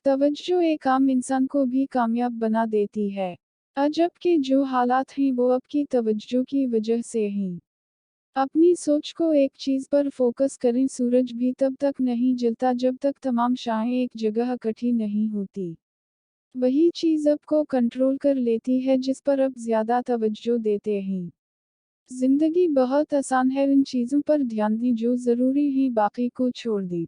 तवज्जो एक आम इंसान को भी कामयाब बना देती है। अजब के जो हालात हैं वो आपकी तवज्जो की वजह से हैं। अपनी सोच को एक चीज पर फोकस करें। सूरज भी तब तक नहीं जलता जब तक तमाम शाएं एक जगह इकट्ठी नहीं होती। वही चीज आपको कंट्रोल कर लेती है जिस पर आप ज्यादा तवज्जो देते हैं। जिंदगी बहुत आसान है, उन चीजों पर ध्यान दें जो जरूरी हैं, बाकी को छोड़ दें।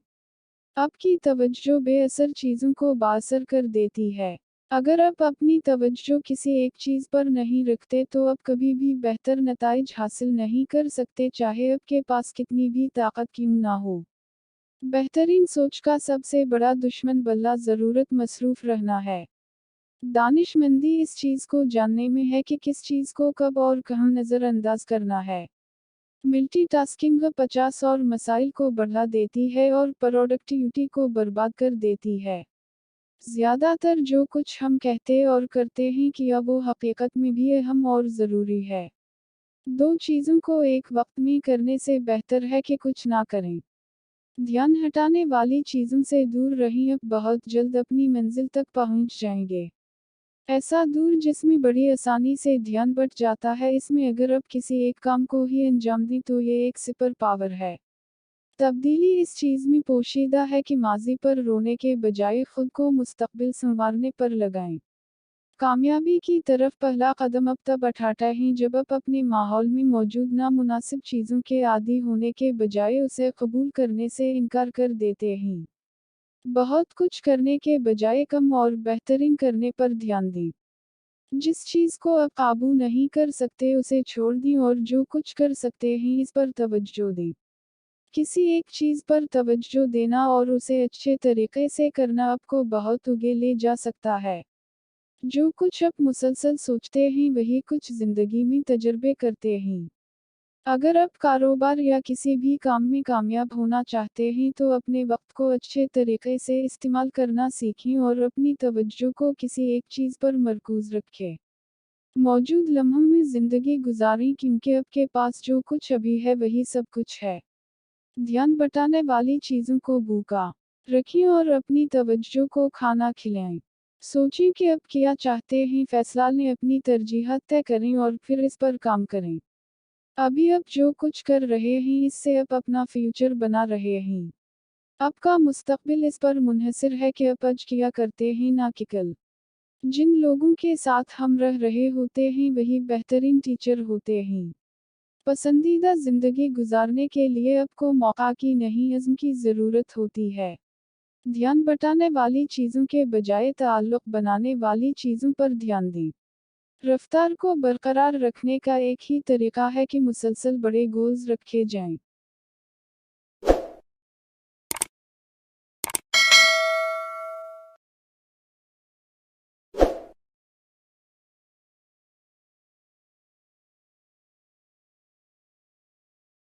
आपकी तवज्जो बेअसर चीजों को बाअसर कर देती है। अगर आप अपनी तवज्जो किसी एक चीज पर नहीं रखते तो आप कभी भी बेहतर नताइज हासिल नहीं कर सकते, चाहे आपके पास कितनी भी ताकत क्यों ना हो। बेहतरीन सोच का सबसे बड़ा दुश्मन बल्ला ज़रूरत मसरूफ रहना है। दानिशमंदी इस चीज को जानने में है कि किस चीज को कब और कहाँ नजरअंदाज करना है। मल्टीटास्किंग 50 और मसाइल को बढ़ा देती है और प्रोडक्टिविटी को बर्बाद कर देती है। ज्यादातर जो कुछ हम कहते और करते हैं कि वो हकीकत में भी अहम और ज़रूरी है। दो चीज़ों को एक वक्त में करने से बेहतर है कि कुछ ना करें। ध्यान हटाने वाली चीज़ों से दूर रहें, आप बहुत जल्द अपनी मंजिल तक पहुंच जाएंगे। ऐसा दूर जिसमें बड़ी आसानी से ध्यान बट जाता है, इसमें अगर आप किसी एक काम को ही अंजाम दें तो ये एक सुपर पावर है। तब्दीली इस चीज में पोशीदा है कि माजी पर रोने के बजाय खुद को मुस्तकबिल संवारने पर लगाएं। कामयाबी की तरफ पहला कदम अब तब उठाते हैं जब आप अपने माहौल में मौजूद नामुनासिब चीज़ों के आदी होने के बजाय उसे कबूल करने से इनकार कर देते हैं। बहुत कुछ करने के बजाय कम और बेहतरीन करने पर ध्यान दें। जिस चीज़ को आप काबू नहीं कर सकते उसे छोड़ दें और जो कुछ कर सकते हैं इस पर तवज्जो दें। किसी एक चीज़ पर तवज्जो देना और उसे अच्छे तरीके से करना आपको बहुत आगे ले जा सकता है। जो कुछ आप मुसलसल सोचते हैं वही कुछ जिंदगी में तजर्बे करते हैं। अगर आप कारोबार या किसी भी काम में कामयाब होना चाहते हैं तो अपने वक्त को अच्छे तरीके से इस्तेमाल करना सीखें और अपनी तवज्जो को किसी एक चीज़ पर मरकूज रखें। मौजूद लम्हों में ज़िंदगी गुजारें क्योंकि आपके पास जो कुछ अभी है वही सब कुछ है। ध्यान बटाने वाली चीज़ों को भूखा रखें और अपनी तवज्जो को खाना खिलाएं। सोचें कि आप क्या चाहते हैं, फैसला लें, अपनी तरजीहात तय करें और फिर इस पर काम करें। अभी आप जो कुछ कर रहे हैं इससे आप अपना फ्यूचर बना रहे हैं। आपका मुस्तकबिल इस पर मुनहसर है कि आप आज क्या करते हैं, ना कि कल। जिन लोगों के साथ हम रह रहे होते हैं वही बेहतरीन टीचर होते हैं। पसंदीदा जिंदगी गुजारने के लिए आपको मौका की नहीं अज़्म की ज़रूरत होती है। ध्यान बटाने वाली चीज़ों के बजाय ताल्लुक़ बनाने वाली चीज़ों पर ध्यान दें। रफ्तार को बरकरार रखने का एक ही तरीका है कि मुसलसल बड़े गोल्स रखे जाएं।